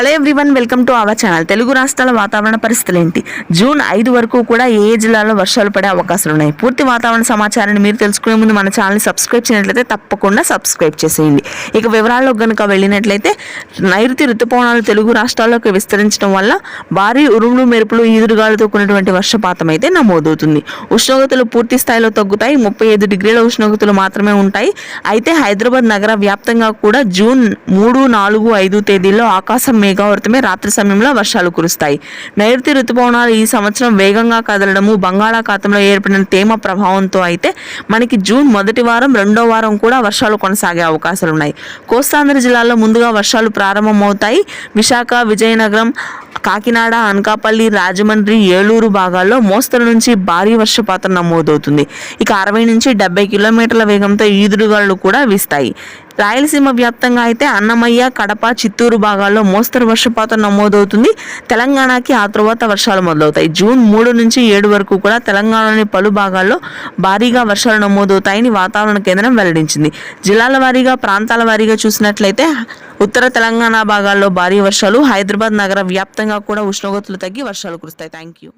Hello everyone, welcome to our channel. Telugu రాష్ట్రాల వాతావరణ పరిస్థితులు ఏంటి? జూన్ 5 వరకు కూడా ఏ జిల్లాలో వర్షాలు పడే అవకాశాలు ఉన్నాయి? పూర్తి వాతావరణ సమాచారాన్ని మీరు తెలుసుకునే ముందు మన ఛానల్ని సబ్స్క్రైబ్ చేయనట్లయితే తప్పకుండా సబ్స్క్రైబ్ చేసేయండి. ఇక వివరాల్లో కనుక వెళ్ళినట్లయితే నైరుతి ఋతుపవనాలు తెలుగు రాష్ట్రాల్లోకి విస్తరించడం వల్ల భారీ ఉరుములు మెరుపులు ఈదురుగాలతో కూడినటువంటి వర్షపాతం అయితే నమోదవుతుంది. ఉష్ణోగ్రతలు పూర్తి స్థాయిలో తగ్గుతాయి. 35 డిగ్రీల ఉష్ణోగ్రతలు మాత్రమే ఉంటాయి. అయితే హైదరాబాద్ నగర వ్యాప్తంగా కూడా జూన్ 3, 4, 5 తేదీల్లో ఆకాశం మేఘావృతమే, రాత్రి సమయంలో వర్షాలు కురుస్తాయి. నైరుతి ఋతుపవనాలు ఈ సంవత్సరం వేగంగా కదలడము, బంగాళాఖాతంలో ఏర్పడిన తేమ ప్రభావంతో అయితే మనకి జూన్ మొదటి వారం, రెండో వారం కూడా వర్షాలు కొనసాగే అవకాశాలు ఉన్నాయి. కోస్తాంధ్ర జిల్లాల్లో ముందుగా వర్షాలు ప్రారంభమవుతాయి. విశాఖ, విజయనగరం, కాకినాడ, అనకాపల్లి, రాజమండ్రి, ఏలూరు భాగాల్లో మోస్తరు నుంచి భారీ వర్షపాతం నమోదవుతుంది. ఇక 60 నుంచి 70 కిలోమీటర్ల వేగంతో ఈదురుగాలు కూడా వీస్తాయి. రాయలసీమ వ్యాప్తంగా అయితే అన్నమయ్య, కడప, చిత్తూరు భాగాల్లో మోస్తరు వర్షపాతం నమోదవుతుంది. తెలంగాణకి ఆ తర్వాత వర్షాలు మొదలవుతాయి. జూన్ 3 నుంచి 7 వరకు కూడా తెలంగాణలోని పలు భాగాల్లో భారీగా వర్షాలు నమోదవుతాయని వాతావరణ కేంద్రం వెల్లడించింది. జిల్లాల వారీగా, ప్రాంతాల వారీగా చూసినట్లయితే ఉత్తర తెలంగాణ భాగాల్లో భారీ వర్షాలు, హైదరాబాద్ నగర వ్యాప్తంగా కూడా ఉష్ణోగ్రతలు తగ్గి వర్షాలు కురుస్తాయి. Thank you.